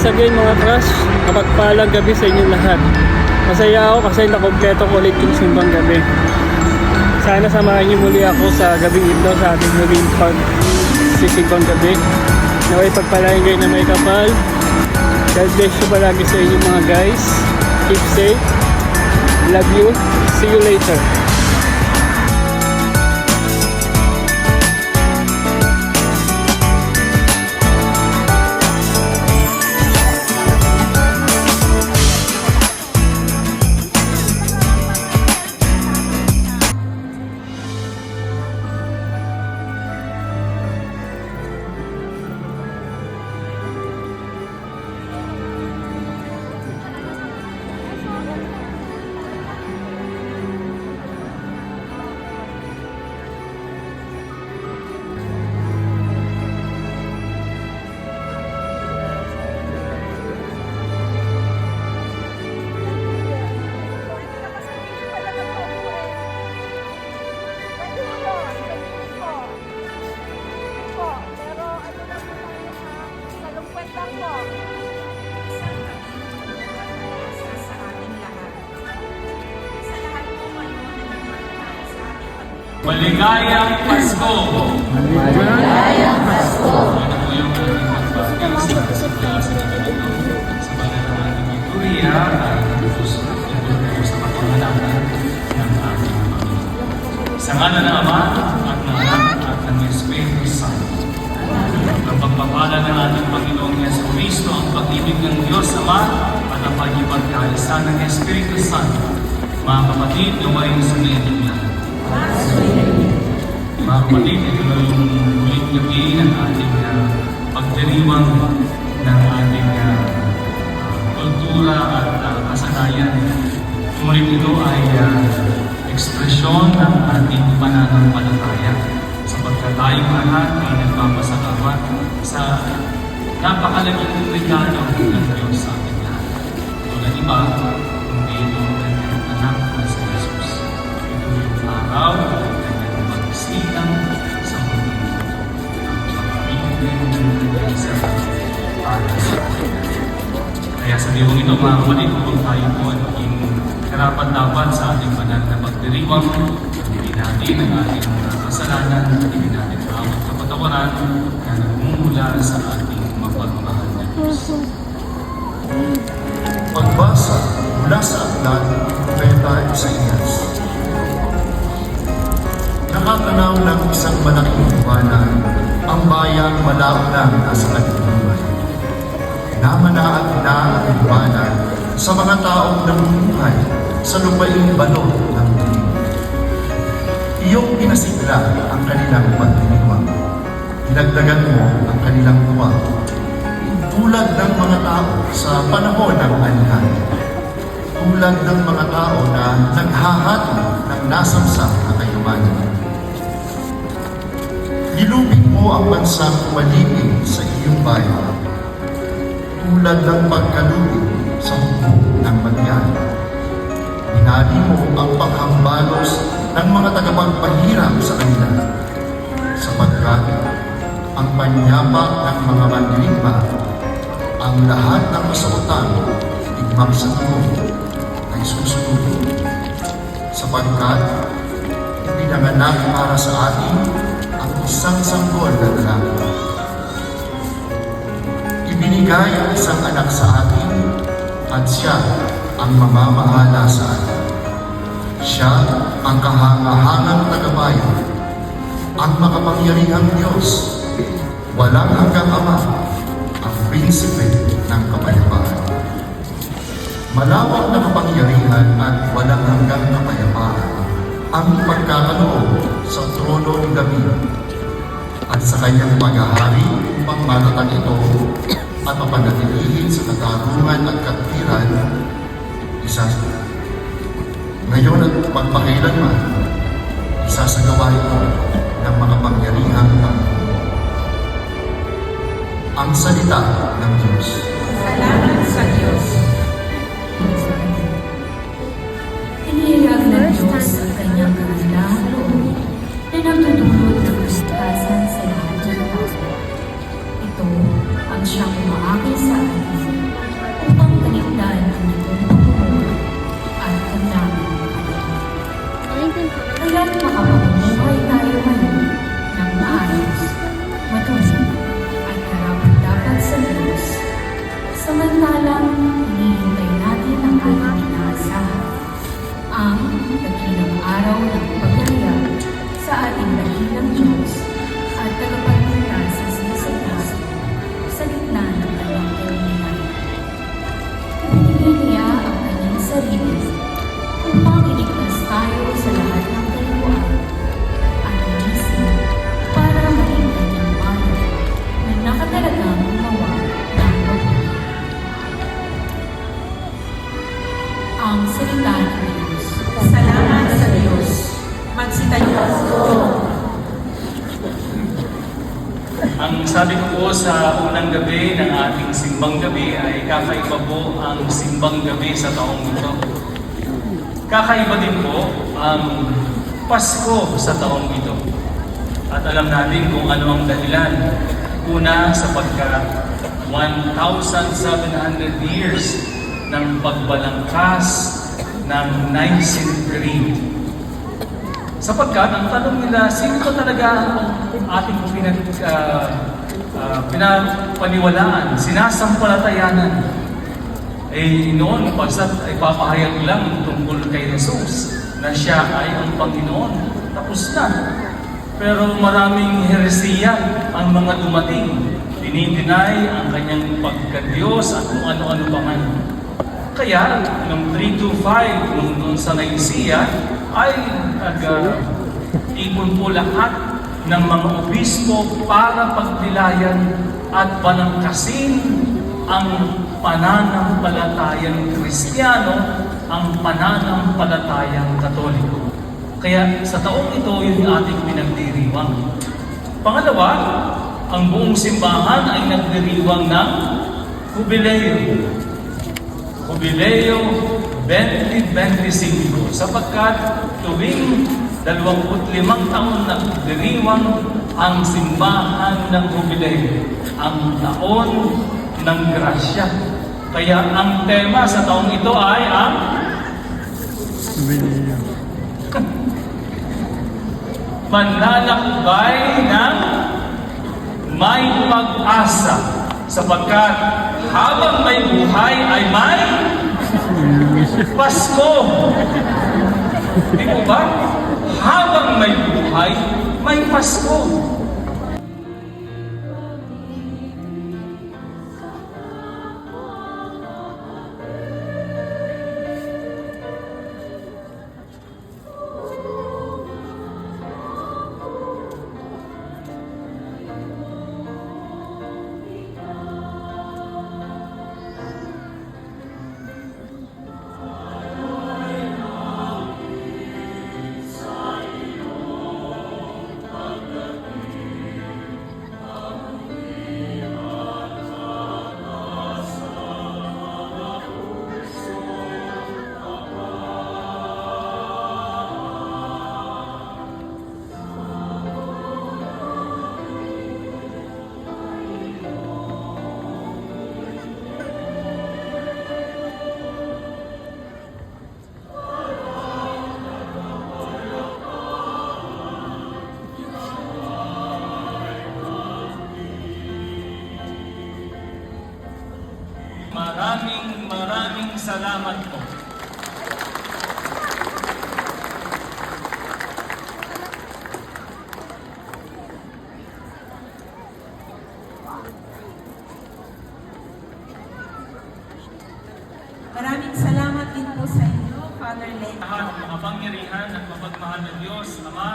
once again mga crush, mapagpalang gabi sa inyo lahat. Masaya ako kasi nakompleto ko ulit yung simbang gabi. Sana samahan niyo muli ako sa gabing ito sa ating muling pagsisimbang gabi. Naway pagpalain kayo na may kapal. God bless you palagi sa inyo mga guys. Keep safe. Love you. See you later. Maligayang Pasko! Maligayang Pasko! Ano po yung magbagay sa banal ng ating liturya ay gusto sa pagpangalaman ng ating Panginoon. Sa ngalan ng Ama at ng Anak at ng Espiritu Santo. Ang pagpapala ng ating Panginoong Jesucristo, ang pag-ibig ng Diyos Ama at ang pag-ibagkaisa ng Espiritu Santo. Mga kapatid, gawain sa ngayon lang. Mga kapatid, ito na yung ulit gabi ng ating pagdiriwang ng ating kultura at kasanayan. Ngunit ito ay ekspresyon ng ating pananampalataya sapagkat tayong lahat ay nagpapasalamat sa napakalaging regalo ng Diyos sa ating lahat. Tulad iba, kundi ito ang kanyang anak na si Jesus. Ito yung araw ng kanyang magsilang sa mundo. Ang pamilya ng kanyang sa alas. Kaya sa liwang ito mga kapatid, kung tayo po ay maging karapat-dapat sa ating banal na pagdiriwang, hindi natin ang ating kasalanan, hindi natin ang kapatawaran na nagmumula sa ating mapagmahal na Diyos. Pagbasa mula sa aklat ng tayo sa Iyas. Nakatanaw ng isang malaking liwanag, ang bayang malao na nasa katipunan. Namanaat na ang liwanag sa mga taong namumuhay sa lupaing balon ng dilim. Iyong pinasigla ang kanilang pagdiriwang. Dinagdagan mo ang kanilang tuwa. Tulad ng mga tao sa panahon ng anihan. Tulad ng mga tao na naghahati ng nasamsam na kayamanan. Nilubig mo ang bansang maligid sa iyong bayan. Tulad ng pagkalubig sa hukbo ng bagyan. Hinali mo ang panghambalos ng mga tagapagpahirap sa kanila, sapagkat ang panyapak ng mga mandirigma, ang lahat ng masautan, tigmang sa tulo, ay susunod. Sapagkat pinanganak para sa atin ang isang sanggol na lalaki. Ibinigay ang isang anak sa atin at siya ang mamamahala sa atin. Siya ang kahangahangang tagabayan, ang makapangyarihang Diyos, walang hanggang Ama, ang prinsipe ng kapayapaan. Malawak na kapangyarihan at walang hanggang kapayapaan ang pagkakaloob sa trono ni David at sa kanyang paghahari upang matatag ito at mapanatilihin sa katarungan at katwiran ngayon at magpakailanman, isasagawa ito ng mga pangyarihang Panginoon. Ang salita ng Diyos. Salamat sa Diyos. Inihayag ng Diyos ang kanyang kahandahang loob na nagtutulot ng kastasan sa lahat ng tao. Ito ang siyang umaakit sa atin sa unang gabi ng ating simbang gabi ay kakaiba po ang simbang gabi sa taong ito. Kakaiba din po ang Pasko sa taong ito. At alam natin kung ano ang dahilan. Una, sapagkat 1,700 years ng pagbalangkas ng Nicene Creed. Sapagkat ang tanong nila, sino ba talaga ang ating pinapaniwalaan, sinasampalatayanan? Noon, ay papahayag lang tungkol kay Jesus na siya ay ang Panginoon. Tapos na. Pero maraming heresiya ang mga dumating. Dinideny ang kanyang pagka-Diyos at kung ano-ano pa man. Kaya, noong 325, noong sa Nicaea, ay nag-ipon po lahat ng mga obispo para pagnilayan at panangkasin ang pananampalatayang Kristiyano, ang pananampalatayang Katoliko. Kaya sa taong ito, yun yung ating pinagdiriwang. Pangalawa, ang buong simbahan ay nagdiriwang ng Jubileo. Jubileo 2025 sapagkat tuwing 25 taon na diriwang ang simbahan ng Jubileo, ang taon ng grasya. Kaya ang tema sa taong ito ay ang manlalakbay ng may pag-asa sapagkat habang may buhay ay may Pasko. Di mo ba? Habang may buhay, may Pasko. Maraming salamat po. Maraming salamat din po sa inyo, Father Len. Lahat ng kapangyarihan at mapagmahal ng Diyos, Ama,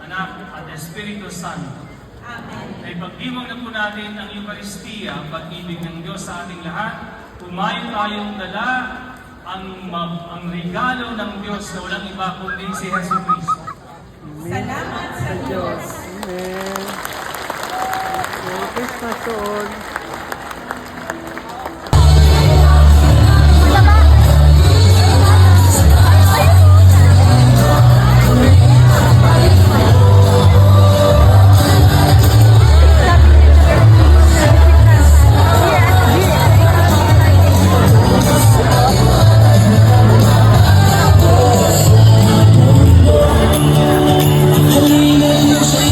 Anak at Espiritu Santo. Amen. Ay pagdiwang na po natin ang Eucharistia, ang pag-ibig ng Diyos sa ating lahat. Kumain tayong dala ang regalo ng Diyos na walang iba kundi si Jesucristo. Salamat sa Diyos. Amen. Merry Christmas to all. Halina niyo sa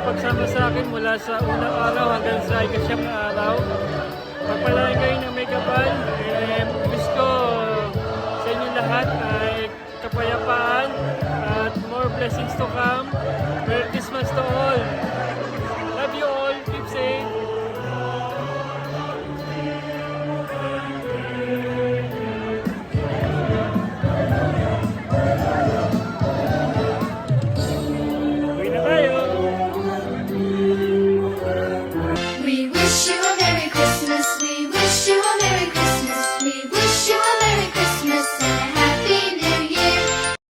pagsama sa akin mula sa unang araw hanggang sa ikasyam na araw. Pagpalain kayo ng may kapal. Wish ko sa inyo lahat ay kapayapaan at more blessings to come. Merry Christmas to all!